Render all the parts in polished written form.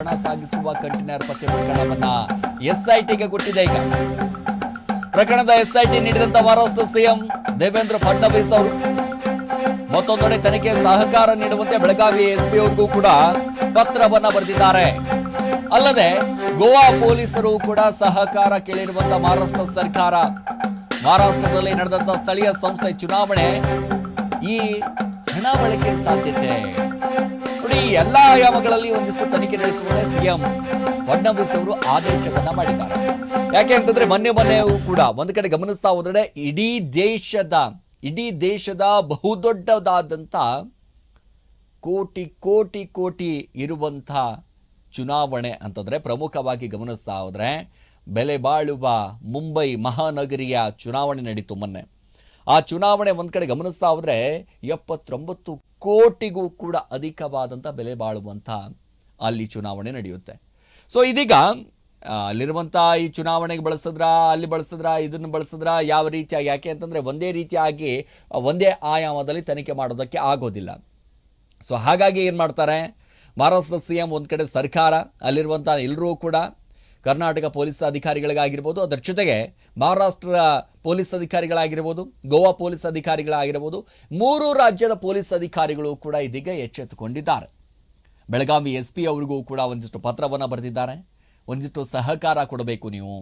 ಹಣ ಸಾಗಿಸುವ ಕಂಟೈನರ್ ಪತ್ತೆ ಪ್ರಕರಣವನ್ನ ಎಸ್ಐಟಿಗೆ ಕೊಟ್ಟಿದೆ. ಈಗ ಪ್ರಕರಣದ ಎಸ್ಐಟಿ ನೀಡಿದಂತ ಮಹಾರಾಷ್ಟ್ರ ಸಿಎಂ ದೇವೇಂದ್ರ ಫಡ್ನವೀಸ್ ಅವರು ಮತ್ತೊಂದೆಡೆ ತನಿಖೆ ಸಹಕಾರ ನೀಡುವಂತೆ ಬೆಳಗಾವಿ ಎಸ್ಪಿ ಅವರಿಗೂ ಕೂಡ ಪತ್ರವನ್ನ ಬರೆದಿದ್ದಾರೆ. ಅಲ್ಲದೆ ಗೋವಾ ಪೊಲೀಸರು ಕೂಡ ಸಹಕಾರ ಕೇಳಿರುವಂತ ಮಹಾರಾಷ್ಟ್ರ ಸರ್ಕಾರ ಮಹಾರಾಷ್ಟ್ರದಲ್ಲಿ ನಡೆದಂತ ಸ್ಥಳೀಯ ಸಂಸ್ಥೆ ಚುನಾವಣೆ ಈ ಹಣ ಬಳಕೆ ಸಾಧ್ಯತೆ ನೋಡಿ ಎಲ್ಲಾ ಆಯಾಮಗಳಲ್ಲಿ ಒಂದಿಷ್ಟು ತನಿಖೆ ನಡೆಸುವಂತೆ ಸಿಎಂ ಫಡ್ನವೀಸ್ ಅವರು ಆದೇಶವನ್ನ ಮಾಡಿದ್ದಾರೆ. ಯಾಕೆ ಅಂತಂದ್ರೆ ಮೊನ್ನೆ ಕೂಡ ಒಂದು ಕಡೆ ಗಮನಿಸ್ತಾ ಹೋದ್ರೆ ಇಡೀ ದೇಶದ ಬಹುದೊಡ್ಡದಾದಂತ ಕೋಟಿ ಕೋಟಿ ಕೋಟಿ ಇರುವಂತ ಚುನಾವಣೆ ಅಂತಂದ್ರೆ ಪ್ರಮುಖವಾಗಿ ಗಮನಿಸ್ತಾ ಹೋದ್ರೆ ಬೆಲೆ ಬಾಳುವ ಮುಂಬೈ ಮಹಾನಗರಿಯ ಚುನಾವಣೆ ನಡೀತು ಮೊನ್ನೆ. ಆ ಚುನಾವಣೆ ಒಂದು ಕಡೆ ಗಮನಿಸ್ತಾ ಹೋದ್ರೆ 79 ಕೋಟಿಗೂ ಕೂಡ ಅಧಿಕವಾದಂಥ ಬೆಲೆ ಬಾಳುವಂಥ ಅಲ್ಲಿ ಚುನಾವಣೆ ನಡೆಯುತ್ತೆ. ಸೊ ಇದೀಗ ಅಲ್ಲಿರುವಂಥ ಈ ಚುನಾವಣೆಗೆ ಅಲ್ಲಿ ಬಳಸಿದ್ರ ಇದನ್ನು ಬಳಸಿದ್ರ ಯಾವ ರೀತಿಯಾಗಿ, ಯಾಕೆ ಅಂತಂದರೆ ಒಂದೇ ರೀತಿಯಾಗಿ ಒಂದೇ ಆಯಾಮದಲ್ಲಿ ತನಿಖೆ ಮಾಡೋದಕ್ಕೆ ಆಗೋದಿಲ್ಲ. ಸೊ ಹಾಗಾಗಿ ಏನು ಮಾಡ್ತಾರೆ, ಮಹಾರಾಷ್ಟ್ರ ಸಿ ಎಂ ಒಂದು ಕಡೆ ಸರ್ಕಾರ ಅಲ್ಲಿರುವಂಥ ಎಲ್ಲರೂ ಕೂಡ ಕರ್ನಾಟಕ ಪೊಲೀಸ್ ಅಧಿಕಾರಿಗಳಿಗಾಗಿರ್ಬೋದು, ಅದರ ಜೊತೆಗೆ ಮಹಾರಾಷ್ಟ್ರ ಪೊಲೀಸ್ ಅಧಿಕಾರಿಗಳಾಗಿರ್ಬೋದು, ಗೋವಾ ಪೊಲೀಸ್ ಅಧಿಕಾರಿಗಳಾಗಿರ್ಬೋದು, 3 ರಾಜ್ಯದ ಪೊಲೀಸ್ ಅಧಿಕಾರಿಗಳು ಕೂಡ ಇದೀಗ ಎಚ್ಚೆತ್ತುಕೊಂಡಿದ್ದಾರೆ. ಬೆಳಗಾವಿ ಎಸ್ ಪಿ ಅವರಿಗೂ ಕೂಡ ಒಂದಿಷ್ಟು ಪತ್ರವನ್ನು ಬರೆದಿದ್ದಾರೆ. ಒಂದಿಷ್ಟು ಸಹಕಾರ ಕೊಡಬೇಕು ನೀವು.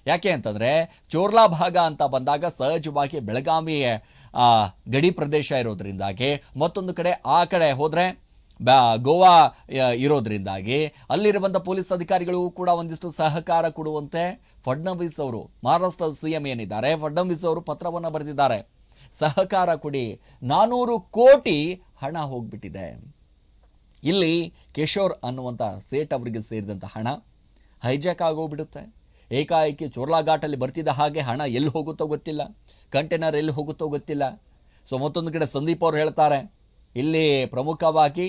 ಯಾಕೆ ಅಂತಂದರೆ ಚೋರ್ಲಾ ಭಾಗ ಅಂತ ಬಂದಾಗ ಸಹಜವಾಗಿ ಬೆಳಗಾವಿ ಗಡಿ ಪ್ರದೇಶ ಇರೋದ್ರಿಂದಾಗಿ, ಮತ್ತೊಂದು ಕಡೆ ಆ ಕಡೆ ಹೋದರೆ ಗೋವಾ ಇರೋದ್ರಿಂದಾಗಿ ಅಲ್ಲಿರುವಂಥ ಪೊಲೀಸ್ ಅಧಿಕಾರಿಗಳು ಕೂಡ ಒಂದಿಷ್ಟು ಸಹಕಾರ ಕೊಡುವಂತೆ ಫಡ್ನವೀಸ್ ಅವರು, ಮಹಾರಾಷ್ಟ್ರದ ಸಿ ಎಂ ಏನಿದ್ದಾರೆ ಫಡ್ನವೀಸ್ ಅವರು ಪತ್ರವನ್ನು ಬರೆದಿದ್ದಾರೆ. ಸಹಕಾರ ಕೊಡಿ, 400 ಕೋಟಿ ಹಣ ಹೋಗ್ಬಿಟ್ಟಿದೆ. ಇಲ್ಲಿ ಕಿಶೋರ್ ಅನ್ನುವಂಥ ಸೇಟ್ ಅವರಿಗೆ ಸೇರಿದಂಥ ಹಣ ಹೈಜಾಕ್ ಆಗೋಗ್ಬಿಡುತ್ತೆ. ಏಕಾಏಕಿ ಚೋರ್ಲಾ ಘಾಟಲ್ಲಿ ಬರ್ತಿದ್ದ ಹಾಗೆ ಹಣ ಎಲ್ಲಿ ಹೋಗುತ್ತೋ ಗೊತ್ತಿಲ್ಲ, ಕಂಟೈನರ್ ಎಲ್ಲಿ ಹೋಗುತ್ತೋ ಗೊತ್ತಿಲ್ಲ. ಸೊ ಮತ್ತೊಂದು ಕಡೆ ಸಂದೀಪ್ ಅವರು ಹೇಳ್ತಾರೆ, ಇಲ್ಲಿ ಪ್ರಮುಖವಾಗಿ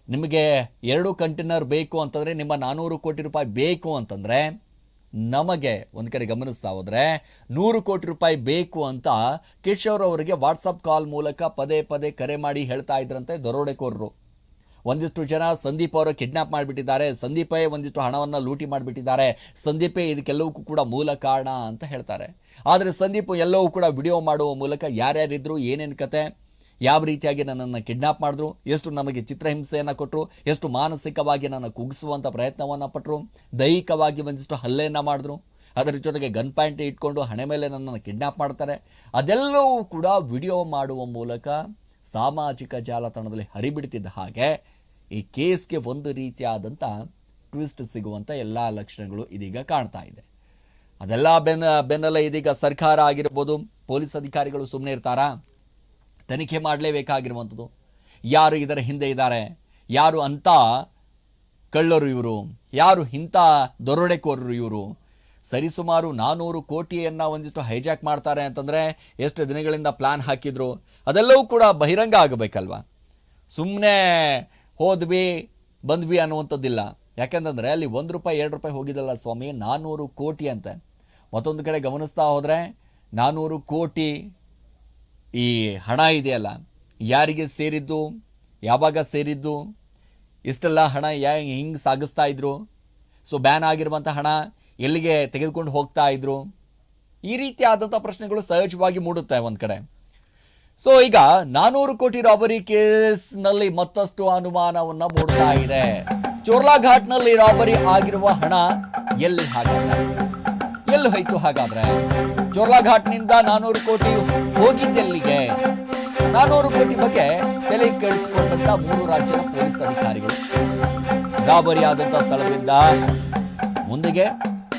ನಿಮಗೆ 2 ಕಂಟೈನರ್ ಬೇಕು ಅಂತಂದರೆ, ನಿಮ್ಮ 400 ಕೋಟಿ ರೂಪಾಯಿ ಬೇಕು ಅಂತಂದರೆ ನಮಗೆ ಒಂದು ಕಡೆ ಗಮನಿಸ್ತಾ ಹೋದರೆ 100 ಕೋಟಿ ರೂಪಾಯಿ ಬೇಕು ಅಂತ ಕಿಶೋರ್ ಅವರಿಗೆ ವಾಟ್ಸಪ್ ಕಾಲ್ ಮೂಲಕ ಪದೇ ಪದೇ ಕರೆ ಮಾಡಿ ಹೇಳ್ತಾ ಇದ್ರಂತೆ ದರೋಡೆಕೋರರು. ಒಂದಿಷ್ಟು ಜನ ಸಂದೀಪ್ ಅವರು ಕಿಡ್ನಾಪ್ ಮಾಡಿಬಿಟ್ಟಿದ್ದಾರೆ, ಸಂದೀಪೇ ಒಂದಿಷ್ಟು ಹಣವನ್ನು ಲೂಟಿ ಮಾಡಿಬಿಟ್ಟಿದ್ದಾರೆ, ಸಂದೀಪೇ ಇದಕ್ಕೆಲ್ಲವಕ್ಕೂ ಕೂಡ ಮೂಲ ಕಾರಣ ಅಂತ ಹೇಳ್ತಾರೆ. ಆದರೆ ಸಂದೀಪ್ ಎಲ್ಲವೂ ಕೂಡ ವಿಡಿಯೋ ಮಾಡುವ ಮೂಲಕ ಯಾರ್ಯಾರಿದ್ರು, ಏನೇನು ಕತೆ, ಯಾವ ರೀತಿಯಾಗಿ ನನ್ನನ್ನು ಕಿಡ್ನಾಪ್ ಮಾಡಿದ್ರು, ಎಷ್ಟು ನಮಗೆ ಚಿತ್ರಹಿಂಸೆಯನ್ನು ಕೊಟ್ಟರು, ಎಷ್ಟು ಮಾನಸಿಕವಾಗಿ ನನ್ನ ಕುಗ್ಗಿಸುವಂಥ ಪ್ರಯತ್ನವನ್ನು ಪಟ್ಟರು, ದೈಹಿಕವಾಗಿ ಒಂದಿಷ್ಟು ಹಲ್ಲೆಯನ್ನು ಮಾಡಿದ್ರು, ಅದರ ಜೊತೆಗೆ ಗನ್ ಪಾಯಿಂಟ್ ಇಟ್ಕೊಂಡು ಹಣೆ ಮೇಲೆ ನನ್ನನ್ನು ಕಿಡ್ನಾಪ್ ಮಾಡ್ತಾರೆ. ಅದೆಲ್ಲವೂ ಕೂಡ ವಿಡಿಯೋ ಮಾಡುವ ಮೂಲಕ ಸಾಮಾಜಿಕ ಜಾಲತಾಣದಲ್ಲಿ ಹರಿಬಿಡ್ತಿದ್ದ ಹಾಗೆ ಈ ಕೇಸ್ಗೆ ಒಂದು ರೀತಿಯಾದಂಥ ಟ್ವಿಸ್ಟ್ ಸಿಗುವಂಥ ಎಲ್ಲ ಲಕ್ಷಣಗಳು ಇದೀಗ ಕಾಣ್ತಾ ಇದೆ. ಅದೆಲ್ಲ ಬೆನ್ನಲ್ಲೇ ಇದೀಗ ಸರ್ಕಾರ ಆಗಿರ್ಬೋದು, ಪೊಲೀಸ್ ಅಧಿಕಾರಿಗಳು ಸುಮ್ಮನೆ ಇರ್ತಾರಾ? ತನಿಖೆ ಮಾಡಲೇಬೇಕಾಗಿರುವಂಥದ್ದು. ಯಾರು ಇದರ ಹಿಂದೆ ಇದ್ದಾರೆ, ಯಾರು ಅಂಥ ಕಳ್ಳರು ಇವರು, ಯಾರು ಇಂಥ ದರೋಡೆಕೋರರು ಇವರು, ಸರಿಸುಮಾರು 400 ಕೋಟಿಯನ್ನು ಒಂದಿಷ್ಟು ಹೈಜಾಕ್ ಮಾಡ್ತಾರೆ ಅಂತಂದರೆ ಎಷ್ಟು ದಿನಗಳಿಂದ ಪ್ಲ್ಯಾನ್ ಹಾಕಿದ್ರು, ಅದೆಲ್ಲವೂ ಕೂಡ ಬಹಿರಂಗ ಆಗಬೇಕಲ್ವ. ಸುಮ್ಮನೆ ಹೋದ್ವಿ ಬಂದ್ವಿ ಅನ್ನುವಂಥದ್ದಿಲ್ಲ. ಯಾಕೆಂತಂದರೆ ಅಲ್ಲಿ 1 ರೂಪಾಯಿ 2 ರೂಪಾಯಿ ಹೋಗಿದ್ದಲ್ಲ ಸ್ವಾಮಿ, 400 ಕೋಟಿ ಅಂತೆ. ಮತ್ತೊಂದು ಕಡೆ ಗಮನಿಸ್ತಾ ಹೋದರೆ 400 ಕೋಟಿ ಈ ಹಣ ಇದೆಯಲ್ಲ, ಯಾರಿಗೆ ಸೇರಿದ್ದು, ಯಾವಾಗ ಸೇರಿದ್ದು, ಇಷ್ಟೆಲ್ಲ ಹಣ ಹಿಂಗೆ ಸಾಗಿಸ್ತಾ ಇದ್ರು, ಸೊ ಬ್ಯಾನ್ ಆಗಿರುವಂಥ ಹಣ ಎಲ್ಲಿಗೆ ತೆಗೆದುಕೊಂಡು ಹೋಗ್ತಾ ಇದ್ರು, ಈ ರೀತಿಯಾದಂಥ ಪ್ರಶ್ನೆಗಳು ಸಹಜವಾಗಿ ಮೂಡುತ್ತೆ ಒಂದು ಕಡೆ. ಸೊ ಈಗ 400 ಕೋಟಿ ರಾಬರಿ ಕೇಸ್ನಲ್ಲಿ ಮತ್ತಷ್ಟು ಅನುಮಾನವನ್ನು ಮೂಡ್ತಾ ಇದೆ. ಚೋರ್ಲಾ ಘಾಟ್ನಲ್ಲಿ ರಾಬರಿ ಆಗಿರುವ ಹಣ ಎಲ್ಲಿ ಹೋಯ್ತು ಹಾಗಾದ್ರೆ? ಚೋರ್ಲಾ ಘಾಟ್ನಿಂದ 400 ಕೋಟಿ ಹೋಗಿದ್ದೆಲ್ಲಿಗೆ? 400 ಕೋಟಿ ಬಗ್ಗೆ ತಲೆ ಕೆಡಿಸಿಕೊಂಡಂತ 3 ರಾಜ್ಯದ ಪೊಲೀಸ್ ಅಧಿಕಾರಿಗಳು ರಾಬರಿ ಆದಂತ ಸ್ಥಳದಿಂದ ಮುಂದೆಗೆ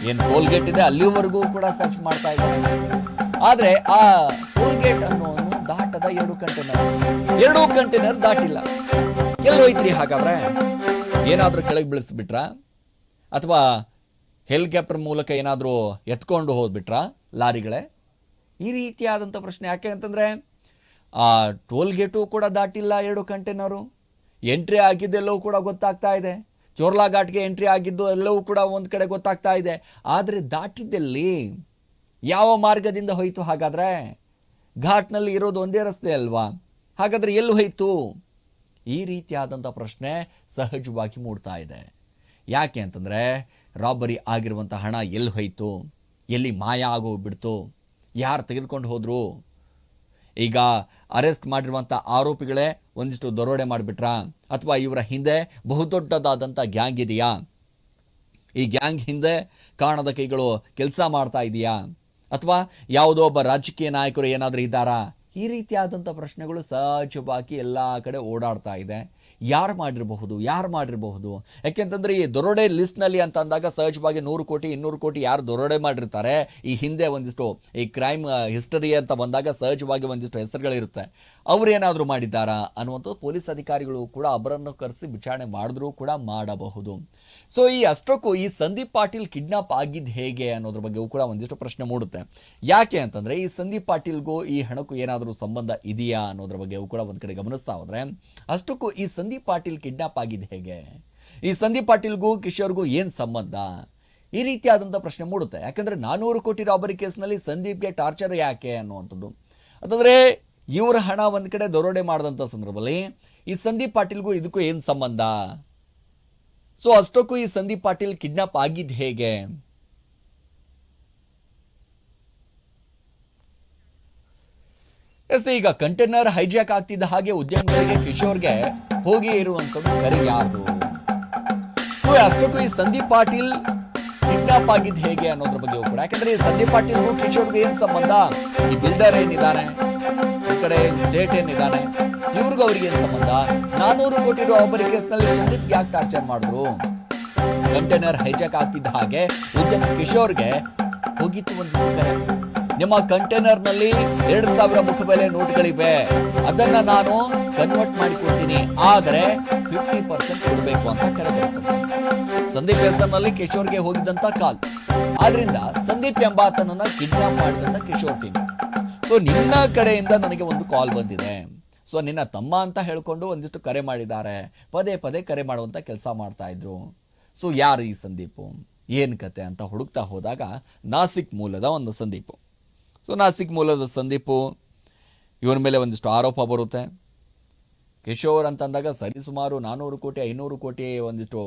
ಏನು ಟೋಲ್ಗೇಟ್ ಇದೆ ಅಲ್ಲಿವರೆಗೂ ಕೂಡ ಸರ್ಚ್ ಮಾಡ್ತಾ ಇದ್ದಾರೆ. ಆದರೆ ಆ ಟೋಲ್ಗೇಟ್ ಅನ್ನೋನು ದಾಟದ 2 ಕಂಟೈನರ್ ದಾಟಿಲ್ಲ. ಎಲ್ಲಿ ಹೋಯ್ತ್ರಿ ಹಾಗಾದ್ರೆ? ಏನಾದರೂ ಕೆಳಗೆ ಬೀಳಿಸ್ಬಿಟ್ರಾ, ಅಥವಾ ಹೆಲಿಕಾಪ್ಟರ್ ಮೂಲಕ ಏನಾದರೂ ಎತ್ಕೊಂಡು ಹೋಗ್ಬಿಟ್ರಾ ಲಾರಿಗಳೇ? ಈ ರೀತಿಯಾದಂಥ ಪ್ರಶ್ನೆ. ಯಾಕೆ ಅಂತಂದರೆ ಆ ಟೋಲ್ಗೇಟು ಕೂಡ ದಾಟಿಲ್ಲ 2 ಕಂಟೈನರು. ಎಂಟ್ರಿ ಆಗಿದ್ದೆಲ್ಲವೂ ಕೂಡ ಗೊತ್ತಾಗ್ತಾ ಇದೆ. ಚೋರ್ಲಾ ಘಾಟ್ಗೆ ಎಂಟ್ರಿ ಆಗಿದ್ದು ಎಲ್ಲವೂ ಕೂಡ ಒಂದು ಕಡೆ ಗೊತ್ತಾಗ್ತಾ ಇದೆ. ಆದರೆ ದಾಟಿದ್ದಲ್ಲಿ ಯಾವ ಮಾರ್ಗದಿಂದ ಹೋಯಿತು ಹಾಗಾದರೆ? ಘಾಟ್ನಲ್ಲಿ ಇರೋದು ಒಂದೇ ರಸ್ತೆ ಅಲ್ವಾ, ಹಾಗಾದರೆ ಎಲ್ಲಿ ಹೋಯಿತು? ಈ ರೀತಿಯಾದಂಥ ಪ್ರಶ್ನೆ ಸಹಜವಾಗಿ ಮೂಡ್ತಾ ಇದೆ. ಯಾಕೆ ಅಂತಂದರೆ ರಾಬರಿ ಆಗಿರುವಂಥ ಹಣ ಎಲ್ಲಿ ಹೋಯಿತು, ಎಲ್ಲಿ ಮಾಯ ಆಗೋಗ್ಬಿಡ್ತು, ಯಾರು ತೆಗೆದುಕೊಂಡು ಹೋದರು, ಈಗ ಅರೆಸ್ಟ್ ಮಾಡಿರುವಂಥ ಆರೋಪಿಗಳೇ ಒಂದಿಷ್ಟು ದರೋಡೆ ಮಾಡಿಬಿಟ್ರಾ, ಅಥವಾ ಇವರ ಹಿಂದೆ ಬಹುದೊಡ್ಡದಾದಂಥ ಗ್ಯಾಂಗ್ ಇದೆಯಾ, ಈ ಗ್ಯಾಂಗ್ ಹಿಂದೆ ಕಾಣದ ಕೈಗಳು ಕೆಲಸ ಮಾಡ್ತಾ ಇದೆಯಾ, ಅಥವಾ ಯಾವುದೋ ಒಬ್ಬ ರಾಜಕೀಯ ನಾಯಕರು ಏನಾದರೂ ಇದ್ದಾರಾ, ಈ ರೀತಿಯಾದಂಥ ಪ್ರಶ್ನೆಗಳು ಸಹಜವಾಗಿ ಎಲ್ಲ ಕಡೆ ಓಡಾಡ್ತಾ ಇದೆ. ಯಾರು ಮಾಡಿರಬಹುದು, ಯಾಕೆಂತಂದರೆ ಈ ದರೋಡೆ ಲಿಸ್ಟ್ನಲ್ಲಿ ಅಂತ ಅಂದಾಗ ಸಹಜವಾಗಿ 100 ಕೋಟಿ 200 ಕೋಟಿ ಯಾರು ದರೋಡೆ ಮಾಡಿರ್ತಾರೆ, ಈ ಹಿಂದೆ ಒಂದಿಷ್ಟು ಈ ಕ್ರೈಮ್ ಹಿಸ್ಟರಿ ಅಂತ ಬಂದಾಗ ಸಹಜವಾಗಿ ಒಂದಿಷ್ಟು ಹೆಸರುಗಳಿರುತ್ತೆ, ಅವರು ಏನಾದರೂ ಮಾಡಿದ್ದಾರಾ ಅನ್ನುವಂಥದ್ದು ಪೊಲೀಸ್ ಅಧಿಕಾರಿಗಳು ಕೂಡ ಅವರನ್ನು ಕರೆಸಿ ವಿಚಾರಣೆ ಮಾಡಿದ್ರೂ ಕೂಡ ಮಾಡಬಹುದು. ಸೊ ಈ ಅಷ್ಟಕ್ಕೂ ಈ ಸಂದೀಪ್ ಪಾಟೀಲ್ ಕಿಡ್ನಾಪ್ ಆಗಿದ್ದು ಹೇಗೆ ಅನ್ನೋದ್ರ ಬಗ್ಗೆಯೂ ಕೂಡ ಒಂದಿಷ್ಟು ಪ್ರಶ್ನೆ ಮೂಡುತ್ತೆ. ಯಾಕೆ ಅಂತಂದರೆ ಈ ಸಂದೀಪ್ ಪಾಟೀಲ್ಗೂ ಈ ಹಣಕ್ಕೂ ಏನಾದರೂ ಸಂಬಂಧ ಇದೆಯಾ ಅನ್ನೋದ್ರ ಬಗ್ಗೆಯೂ ಕೂಡ ಒಂದು ಕಡೆ ಗಮನಿಸ್ತಾ ಹೋದರೆ, ಅಷ್ಟಕ್ಕೂ ಈ ಸಂದೀಪ್ ಪಾಟೀಲ್ ಕಿಡ್ನಾಪ್ ಆಗಿದ್ದು ಹೇಗೆ, ಈ ಸಂದೀಪ್ ಪಾಟೀಲ್ಗೂ ಕಿಶೋರ್ಗೂ ಏನು ಸಂಬಂಧ, ಈ ರೀತಿಯಾದಂಥ ಪ್ರಶ್ನೆ ಮೂಡುತ್ತೆ. ಯಾಕಂದರೆ 400 ಕೋಟಿ ರಾಬರಿ ಕೇಸ್ನಲ್ಲಿ ಸಂದೀಪ್ಗೆ ಟಾರ್ಚರ್ ಯಾಕೆ ಅನ್ನುವಂಥದ್ದು, ಅಂತಂದರೆ ಇವರ ಹಣ ಒಂದು ಕಡೆ ದರೋಡೆ ಮಾಡಿದಂಥ ಸಂದರ್ಭದಲ್ಲಿ ಈ ಸಂದೀಪ್ ಪಾಟೀಲ್ಗೂ ಇದಕ್ಕೂ ಏನು ಸಂಬಂಧ. ಸೊ ಅಷ್ಟಕ್ಕೂ ಈ ಸಂದೀಪ್ ಪಾಟೀಲ್ ಕಿಡ್ನಾಪ್ ಆಗಿದ್ದು ಹೇಗೆ. ಎಸ್, ಈಗ ಕಂಟೈನರ್ ಹೈಜಾಕ್ ಆಗ್ತಿದ್ದ ಹಾಗೆ ಉದ್ಯಮಿಗಳಿಗೆ ಕಿಶೋರ್ಗೆ ಹೋಗಿ ಇರುವಂಥದ್ದು ಕರೆ ಯಾರ್ದು. ಸೊ ಅಷ್ಟಕ್ಕೂ ಈ ಸಂದೀಪ್ ಪಾಟೀಲ್ ಕಿಡ್ನಾಪ್ ಆಗಿದ್ದು ಹೇಗೆ ಅನ್ನೋದ್ರ ಬಗ್ಗೆ ಕೂಡ, ಯಾಕಂದ್ರೆ ಈ ಸಂದೀಪ್ ಪಾಟೀಲ್ಗೂ ಕಿಶೋರ್ಗೆ ಏನ್ ಸಂಬಂಧ, ಈ ಬಿಲ್ಡರ್ ಏನಿದ್ದಾನೆ, ಈ ಕಡೆ ಸೇಟ್ ಏನಿದ್ದಾನೆ, ಇವ್ರಿಗೂ ಅವ್ರಿಗೆ ಏನು ಸಂಬಂಧ. 400 ಕೋಟಿ ರಾಬರಿ ಕೇಸ್ನಲ್ಲಿ ಸಂದೀಪ್ ಯಾಕೆ ಟಾರ್ಚರ್ ಮಾಡಿದ್ರು. ಕಂಟೈನರ್ ಹೈಜಾಕ್ ಆಗ್ತಿದ್ದ ಹಾಗೆ ಉದ್ಯಮಿ ಕಿಶೋರ್ಗೆ ಹೋಗಿತ್ತು ಒಂದು ಕರೆ, ನಿಮ್ಮ ಕಂಟೈನರ್ನಲ್ಲಿ 2000 ಮುಖಬೆಲೆ ನೋಟ್ಗಳಿವೆ, ಅದನ್ನ ನಾನು ಕನ್ವರ್ಟ್ ಮಾಡಿಕೊಡ್ತೀನಿ, ಆದರೆ 50% ಕೊಡಬೇಕು ಅಂತ ಕರೆ ಬರುತ್ತದೆ. ಸಂದೀಪ್ ಹೆಸರಿನಲ್ಲಿ ಕಿಶೋರ್ಗೆ ಹೋಗಿದ್ದಂತ ಕಾಲ್, ಆದ್ರಿಂದ ಸಂದೀಪ್ ಎಂಬಾತನನ್ನ ಕಿಡ್ನಾಪ್ ಮಾಡಿದಂತ ಕಿಶೋರ್ ಟೀಮ್. ಸೊ ನಿನ್ನ ಕಡೆಯಿಂದ ನನಗೆ ಒಂದು ಕಾಲ್ ಬಂದಿದೆ, ಸೊ ನಿನ್ನ ತಮ್ಮ ಅಂತ ಹೇಳ್ಕೊಂಡು ಒಂದಿಷ್ಟು ಕರೆ ಮಾಡಿದ್ದಾರೆ, ಪದೇ ಪದೇ ಕರೆ ಮಾಡುವಂಥ ಕೆಲಸ ಮಾಡ್ತಾ ಇದ್ರು. ಸೊ ಯಾರು ಈ ಸಂದೀಪು, ಏನು ಕತೆ ಅಂತ ಹುಡುಕ್ತಾ ಹೋದಾಗ ನಾಸಿಕ್ ಮೂಲದ ಒಂದು ಸಂದೀಪು. ಸೊ ನಾಸಿಕ್ ಮೂಲದ ಸಂದೀಪು ಇವರ ಮೇಲೆ ಒಂದಿಷ್ಟು ಆರೋಪ ಬರುತ್ತೆ. ಕಿಶೋರ್ ಅಂತಂದಾಗ ಸರಿಸುಮಾರು 400 ಕೋಟಿ 500 ಕೋಟಿ ಒಂದಿಷ್ಟು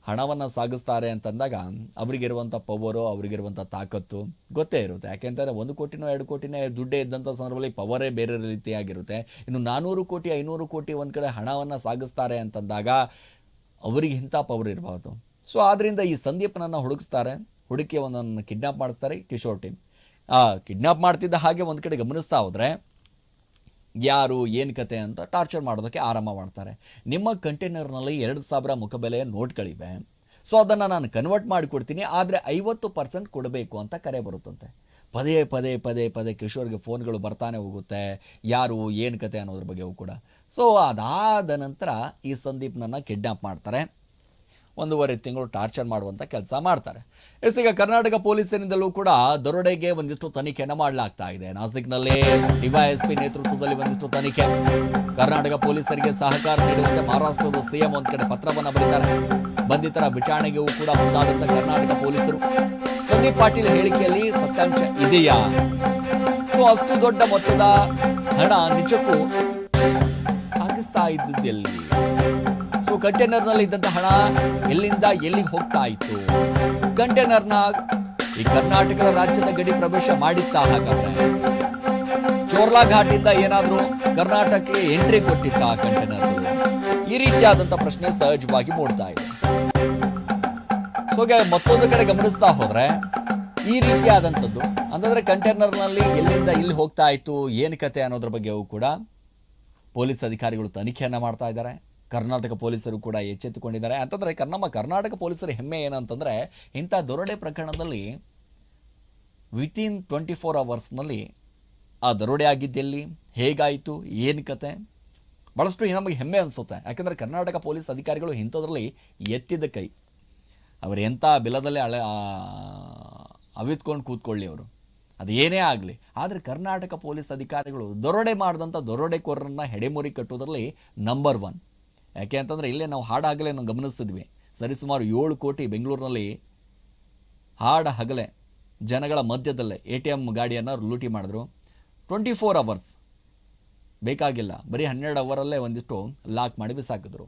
ಹಣವನ್ನು ಸಾಗಿಸ್ತಾರೆ ಅಂತಂದಾಗ ಅವರಿಗಿರುವಂಥ ಪವರು, ಅವರಿಗಿರುವಂಥ ತಾಕತ್ತು ಗೊತ್ತೇ ಇರುತ್ತೆ. ಯಾಕೆಂತಂದರೆ 1 ಕೋಟಿನೋ 2 ಕೋಟಿನೇ ದುಡ್ಡೇ ಇದ್ದಂಥ ಸಂದರ್ಭದಲ್ಲಿ ಪವರೇ ಬೇರೆ ರೀತಿಯಾಗಿರುತ್ತೆ. ಇನ್ನು 400 ಕೋಟಿ 500 ಕೋಟಿ ಒಂದು ಕಡೆ ಹಣವನ್ನು ಸಾಗಿಸ್ತಾರೆ ಅಂತಂದಾಗ ಅವರಿಗೆ ಇಂಥ ಪವರ್ ಇರಬಾರ್ದು. ಸೊ ಆದ್ದರಿಂದ ಈ ಸಂದೀಪನನ್ನು ಹುಡುಕಿಸ್ತಾರೆ, ಹುಡುಕಿ ಒಂದನ್ನು ಕಿಡ್ನಾಪ್ ಮಾಡ್ತಾರೆ ಕಿಶೋರ್ ಟೀಮ್. ಕಿಡ್ನಾಪ್ ಮಾಡ್ತಿದ್ದ ಹಾಗೆ ಒಂದು ಕಡೆ ಗಮನಿಸ್ತಾ ಹೋದರೆ ಯಾರು ಏನು ಕತೆ ಅಂತ ಟಾರ್ಚರ್ ಮಾಡೋದಕ್ಕೆ ಆರಂಭ ಮಾಡ್ತಾರೆ. ನಿಮ್ಮ ಕಂಟೈನರ್ನಲ್ಲಿ 2000 ಮುಖಬೆಲೆಯ ನೋಟ್ಗಳಿವೆ, ಸೊ ಅದನ್ನು ನಾನು ಕನ್ವರ್ಟ್ ಮಾಡಿಕೊಡ್ತೀನಿ, ಆದರೆ 50% ಕೊಡಬೇಕು ಅಂತ ಕರೆ ಬರುತ್ತಂತೆ. ಪದೇ ಪದೇ ಪದೇ ಪದೇ ಕಿಶೋರ್ಗೆ ಫೋನ್ಗಳು ಬರ್ತಾನೆ ಹೋಗುತ್ತೆ, ಯಾರು ಏನು ಕತೆ ಅನ್ನೋದ್ರ ಬಗ್ಗೆಯೂ ಕೂಡ. ಸೊ ಅದಾದ ನಂತರ ಈ ಸಂದೀಪ್ನನ್ನು ಕಿಡ್ನಾಪ್ ಮಾಡ್ತಾರೆ, 1.5 ತಿಂಗಳು ಟಾರ್ಚರ್ ಮಾಡುವಂಥ ಕೆಲಸ ಮಾಡ್ತಾರೆ. ಈಗ ಕರ್ನಾಟಕ ಪೊಲೀಸರಿಂದಲೂ ಕೂಡ ದರೋಡೆಗೆ ಒಂದಿಷ್ಟು ತನಿಖೆಯನ್ನು ಮಾಡಲಾಗ್ತಾ ಇದೆ. ನಾಸಿಕ್ನಲ್ಲಿ ಡಿವೈಎಸ್ಪಿ ನೇತೃತ್ವದಲ್ಲಿ ಒಂದಿಷ್ಟು ತನಿಖೆ. ಕರ್ನಾಟಕ ಪೊಲೀಸರಿಗೆ ಸಹಕಾರ ನೀಡುವಂತೆ ಮಹಾರಾಷ್ಟ್ರದ ಸಿಎಂ ಒಂದು ಕಡೆ ಪತ್ರವನ್ನು ಬರೀತಾರೆ. ಬಂಧಿತರ ವಿಚಾರಣೆಗೂ ಕೂಡ ಮುಂದಾದಂಥ ಕರ್ನಾಟಕ ಪೊಲೀಸರು ಸಂದೀಪ್ ಪಾಟೀಲ್ ಹೇಳಿಕೆಯಲ್ಲಿ ಸತ್ಯಾಂಶ ಇದೆಯಾ, ಸೊ ಅಷ್ಟು ದೊಡ್ಡ ಮೊತ್ತದ ಹಣ ನಿಜಕ್ಕೂ ಸಾಗಿಸ್ತಾ ಇದ್ದುದೆಲ್ಲಿ, ಸೊ ಕಂಟೈನರ್ನಲ್ಲಿ ಇದ್ದಂಥ ಹಣ ಎಲ್ಲಿಂದ ಎಲ್ಲಿಗೆ ಹೋಗ್ತಾ ಇತ್ತು, ಕಂಟೈನರ್ನ ಈ ಕರ್ನಾಟಕದ ರಾಜ್ಯದ ಗಡಿ ಪ್ರವೇಶ ಮಾಡಿತ್ತಾ, ಹಾಗಾದ್ರೆ ಚೋರ್ಲಾ ಘಾಟಿಂದ ಏನಾದರೂ ಕರ್ನಾಟಕಕ್ಕೆ ಎಂಟ್ರಿ ಕೊಟ್ಟಿತ್ತ ಕಂಟೈನರ್ಗಳು, ಈ ರೀತಿಯಾದಂಥ ಪ್ರಶ್ನೆ ಸಹಜವಾಗಿ ಮೂಡ್ತಾ ಇದೆ. ಸೊ ಮತ್ತೊಂದು ಕಡೆ ಗಮನಿಸ್ತಾ ಹೋದ್ರೆ ಈ ರೀತಿಯಾದಂಥದ್ದು ಅಂತಂದ್ರೆ ಕಂಟೈನರ್ನಲ್ಲಿ ಎಲ್ಲಿಂದ ಇಲ್ಲಿ ಹೋಗ್ತಾ ಇತ್ತು, ಏನು ಕತೆ ಅನ್ನೋದ್ರ ಬಗ್ಗೆಯೂ ಕೂಡ ಪೊಲೀಸ್ ಅಧಿಕಾರಿಗಳು ತನಿಖೆಯನ್ನು ಮಾಡ್ತಾ ಇದ್ದಾರೆ. ಕರ್ನಾಟಕ ಪೊಲೀಸರು ಕೂಡ ಎಚ್ಚೆತ್ತುಕೊಂಡಿದ್ದಾರೆ. ಅಂತಂದರೆ ನಮ್ಮ ಕರ್ನಾಟಕ ಪೊಲೀಸರ ಹೆಮ್ಮೆ ಏನಂತಂದರೆ ಇಂಥ ದರೋಡೆ ಪ್ರಕರಣದಲ್ಲಿ ವಿತಿನ್ 24 ಅವರ್ಸ್ನಲ್ಲಿ ಆ ದರೋಡೆ ಆಗಿದ್ದೆಲ್ಲಿ, ಹೇಗಾಯಿತು, ಏನು ಕತೆ, ಭಾಳಷ್ಟು ನಮಗೆ ಹೆಮ್ಮೆ ಅನಿಸುತ್ತೆ. ಯಾಕಂದರೆ ಕರ್ನಾಟಕ ಪೊಲೀಸ್ ಅಧಿಕಾರಿಗಳು ಇಂಥದ್ರಲ್ಲಿ ಎತ್ತಿದ ಕೈ, ಅವರು ಎಂಥ ಬಿಲದಲ್ಲೇ ಅವಿತ್ಕೊಂಡು ಕೂತ್ಕೊಳ್ಳಿ, ಅವರು ಅದು ಏನೇ ಆಗಲಿ. ಆದರೆ ಕರ್ನಾಟಕ ಪೊಲೀಸ್ ಅಧಿಕಾರಿಗಳು ದರೋಡೆ ಮಾಡಿದಂಥ ದರೋಡೆಕೋರರನ್ನು ಹೆಡೆಮುರಿ ಕಟ್ಟೋದ್ರಲ್ಲಿ ನಂಬರ್ 1. ಯಾಕೆ ಅಂತಂದರೆ ಇಲ್ಲೇ ನಾವು ಹಾಡಾಗಲೇ ನಾವು ಗಮನಿಸ್ತಿದ್ವಿ, ಸರಿಸುಮಾರು 7 ಕೋಟಿ ಬೆಂಗಳೂರಿನಲ್ಲಿ ಹಗಲೇ ಜನಗಳ ಮಧ್ಯದಲ್ಲೇ ATM ಗಾಡಿಯನ್ನು ಲೂಟಿ ಮಾಡಿದ್ರು. 24 ಅವರ್ಸ್ ಬೇಕಾಗಿಲ್ಲ, ಬರೀ 12 ಅವರಲ್ಲೇ ಒಂದಿಷ್ಟು ಲಾಕ್ ಮಾಡಿ ಬಿಸಾಕಿದ್ರು.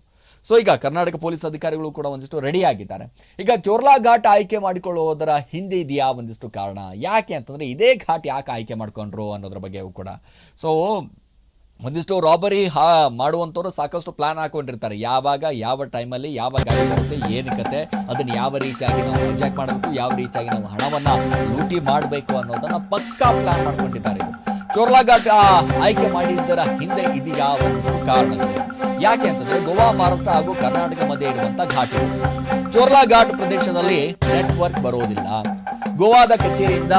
ಸೊ ಈಗ ಕರ್ನಾಟಕ ಪೊಲೀಸ್ ಅಧಿಕಾರಿಗಳು ಕೂಡ ಒಂದಿಷ್ಟು ರೆಡಿ ಆಗಿದ್ದಾರೆ. ಈಗ ಚೋರ್ಲಾ ಘಾಟ್ ಆಯ್ಕೆ ಮಾಡಿಕೊಳ್ಳುವುದರ ಹಿಂದೆ ಇದೆಯಾ ಒಂದಿಷ್ಟು ಕಾರಣ, ಯಾಕೆ ಅಂತಂದರೆ ಇದೇ ಘಾಟ್ ಯಾಕೆ ಆಯ್ಕೆ ಮಾಡ್ಕೊಂಡ್ರು ಅನ್ನೋದ್ರ ಬಗ್ಗೆಯೂ ಕೂಡ. ಸೊ ಒಂದಿಷ್ಟು ರಾಬರಿ ಮಾಡುವಂಥವ್ರು ಸಾಕಷ್ಟು ಪ್ಲಾನ್ ಹಾಕೊಂಡಿರ್ತಾರೆ, ಯಾವಾಗ ಯಾವ ಟೈಮಲ್ಲಿ ಯಾವ ಗಾಡಿ ಬರುತ್ತೆ, ಏನು ಕತೆ, ಅದನ್ನು ಯಾವ ರೀತಿಯಾಗಿ ನಾವು ಹೈಜಾಕ್ ಮಾಡಬೇಕು, ಯಾವ ರೀತಿಯಾಗಿ ನಾವು ಹಣವನ್ನು ಲೂಟಿ ಮಾಡಬೇಕು ಅನ್ನೋದನ್ನು ಪಕ್ಕಾ ಪ್ಲಾನ್ ಮಾಡ್ಕೊಂಡಿದ್ದಾರೆ. ಚೋರ್ಲಾ ಘಾಟ್ ಆಯ್ಕೆ ಮಾಡಿದ್ದರ ಹಿಂದೆ ಇದೆಯಾ ಒಂದಿಷ್ಟು ಕಾರಣಗಳು. ಯಾಕೆ ಅಂತಂದ್ರೆ ಗೋವಾ, ಮಹಾರಾಷ್ಟ್ರ ಹಾಗೂ ಕರ್ನಾಟಕ ಮಧ್ಯೆ ಇರುವಂತ ಘಾಟ್ ಇದು. ಚೋರ್ಲಾ ಘಾಟ್ ಪ್ರದೇಶದಲ್ಲಿ ನೆಟ್ವರ್ಕ್ ಬರೋದಿಲ್ಲ. ಗೋವಾದ ಕಚೇರಿಯಿಂದ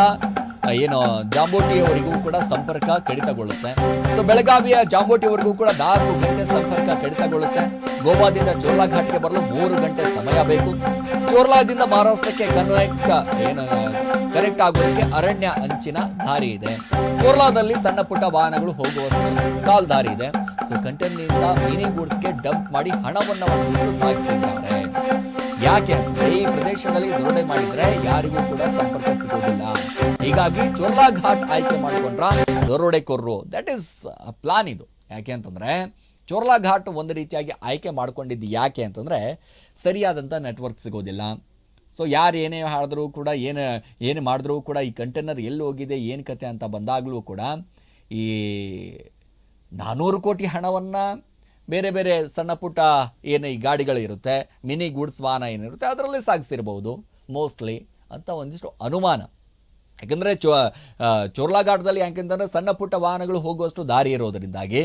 ಏನು ಜಾಂಬೋಟಿಯವರೆಗೂ ಕೂಡ ಸಂಪರ್ಕ ಕಡಿತಗೊಳ್ಳುತ್ತೆ. ಸೊ ಬೆಳಗಾವಿಯ ಜಾಂಬೋಟಿಯವರೆಗೂ ಕೂಡ 4 ಗಂಟೆ ಸಂಪರ್ಕ ಕಡಿತಗೊಳ್ಳುತ್ತೆ. ಗೋವಾದಿಂದ ಚೋರ್ಲಾ ಘಾಟ್ಗೆ ಬರಲು 3 ಗಂಟೆ ಸಮಯ ಬೇಕು. ಚೋರ್ಲಾದಿಂದ ಮಹಾರಾಷ್ಟ್ರಕ್ಕೆ ಕನೆಕ್ಟ್ ಆಗೋದಕ್ಕೆ ಅರಣ್ಯ ಅಂಚಿನ ದಾರಿ ಇದೆ. ಚೋರ್ಲಾದಲ್ಲಿ ಸಣ್ಣ ಪುಟ್ಟ ವಾಹನಗಳು ಹೋಗುವಷ್ಟು ಕಾಲ್ ದಾರಿ ಇದೆ. ಸೊ ಕಂಟೈನರ್ನಿಂದ ಮಿನಿ ಗೂಡ್ಸ್ಗೆ ಡಂಪ್ ಮಾಡಿ ಹಣವನ್ನು ಒಂದು ಸಾಗಿಸಿದ್ದಾರೆ. ಯಾಕೆ ಅಂತಂದ್ರೆ ಈ ಪ್ರದೇಶದಲ್ಲಿ ದರೋಡೆ ಮಾಡಿದ್ರೆ ಯಾರಿಗೂ ಕೂಡ ಸಂಪರ್ಕ ಸಿಗೋದಿಲ್ಲ. ಹೀಗಾಗಿ ಚೋರ್ಲಾ ಘಾಟ್ ಆಯ್ಕೆ ಮಾಡಿಕೊಂಡ್ರ ದರೋಡೆಕೋರರು, ದಟ್ ಈಸ್ ಪ್ಲಾನ್ ಇದು. ಯಾಕೆ ಅಂತಂದ್ರೆ ಚೋರ್ಲಾ ಘಾಟ್ ಒಂದು ರೀತಿಯಾಗಿ ಆಯ್ಕೆ ಮಾಡ್ಕೊಂಡಿದ್ದು ಯಾಕೆ ಅಂತಂದ್ರೆ ಸರಿಯಾದಂಥ ನೆಟ್ವರ್ಕ್ ಸಿಗೋದಿಲ್ಲ. ಸೊ ಯಾರು ಏನೇ ಹೇಳಿದ್ರು ಕೂಡ ಏನು ಮಾಡಿದ್ರೂ ಕೂಡ ಈ ಕಂಟೈನರ್ ಎಲ್ಲಿ ಹೋಗಿದೆ ಏನು ಕತೆ ಅಂತ ಬಂದಾಗಲೂ ಕೂಡ ಈ 400 ಕೋಟಿ ಹಣವನ್ನು ಬೇರೆ ಬೇರೆ ಸಣ್ಣ ಪುಟ್ಟ ಏನು ಈ ಗಾಡಿಗಳಿರುತ್ತೆ, ಮಿನಿ ಗೂಡ್ಸ್ ವಾಹನ ಏನಿರುತ್ತೆ ಅದರಲ್ಲಿ ಸಾಗಿಸ್ತಿರ್ಬೋದು ಮೋಸ್ಟ್ಲಿ ಅಂತ ಒಂದಿಷ್ಟು ಅನುಮಾನ. ಯಾಕಂದರೆ ಚೋರ್ಲಾ ಘಾಟದಲ್ಲಿ ಯಾಕೆಂತಂದರೆ ಸಣ್ಣ ಪುಟ್ಟ ವಾಹನಗಳು ಹೋಗುವಷ್ಟು ದಾರಿ ಇರೋದರಿಂದಾಗಿ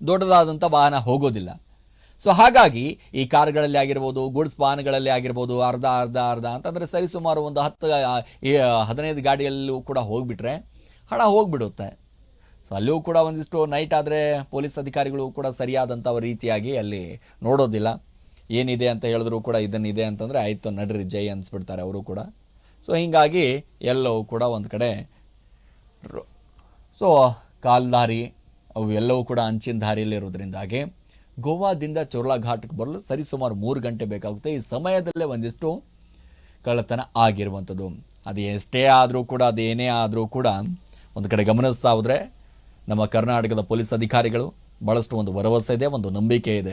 ದೊಡ್ಡದಾದಂಥ ವಾಹನ ಹೋಗೋದಿಲ್ಲ. ಸೊ ಹಾಗಾಗಿ ಈ ಕಾರ್ಗಳಲ್ಲಿ ಆಗಿರ್ಬೋದು, ಗೂಡ್ಸ್ ವಾಹನಗಳಲ್ಲಿ ಆಗಿರ್ಬೋದು, ಅರ್ಧ ಅಂತಂದರೆ ಸರಿಸುಮಾರು ಒಂದು 10-15 ಗಾಡಿಯಲ್ಲೂ ಕೂಡ ಹೋಗಿಬಿಟ್ರೆ ಹಣ ಹೋಗಿಬಿಡುತ್ತೆ. ಸೊ ಅಲ್ಲಿಯೂ ಕೂಡ ಒಂದಿಷ್ಟು ನೈಟ್ ಆದರೆ ಪೊಲೀಸ್ ಅಧಿಕಾರಿಗಳು ಕೂಡ ಸರಿಯಾದಂಥ ರೀತಿಯಾಗಿ ಅಲ್ಲಿ ನೋಡೋದಿಲ್ಲ. ಏನಿದೆ ಅಂತ ಹೇಳಿದ್ರು ಕೂಡ ಇದನ್ನಿದೆ ಅಂತಂದರೆ ಆಯಿತು ನಡ್ರಿ ಜೈ ಅನಿಸ್ಬಿಡ್ತಾರೆ ಅವರು ಕೂಡ. ಸೊ ಹೀಗಾಗಿ ಎಲ್ಲವೂ ಕೂಡ ಒಂದು ಕಡೆ ಸೊ ಕಾಲ್ದಾರಿ ಅವು ಎಲ್ಲವೂ ಕೂಡ ಅಂಚಿನ ದಾರಿಯಲ್ಲಿರೋದ್ರಿಂದಾಗಿ ಗೋವಾದಿಂದ ಚೋರ್ಲಾ ಘಾಟ್ಗೆ ಬರಲು ಸರಿಸುಮಾರು 3 ಗಂಟೆ ಬೇಕಾಗುತ್ತೆ. ಈ ಸಮಯದಲ್ಲೇ ಒಂದಿಷ್ಟು ಕಳ್ಳತನ ಆಗಿರುವಂಥದ್ದು. ಅದು ಎಷ್ಟೇ ಆದರೂ ಕೂಡ, ಅದು ಏನೇ ಆದರೂ ಕೂಡ ಒಂದು ಕಡೆ ಗಮನಿಸ್ತಾ ಹೋದರೆ ನಮ್ಮ ಕರ್ನಾಟಕದ ಪೊಲೀಸ್ ಅಧಿಕಾರಿಗಳು ಭಾಳಷ್ಟು ಒಂದು ಭರವಸೆ ಇದೆ, ಒಂದು ನಂಬಿಕೆ ಇದೆ.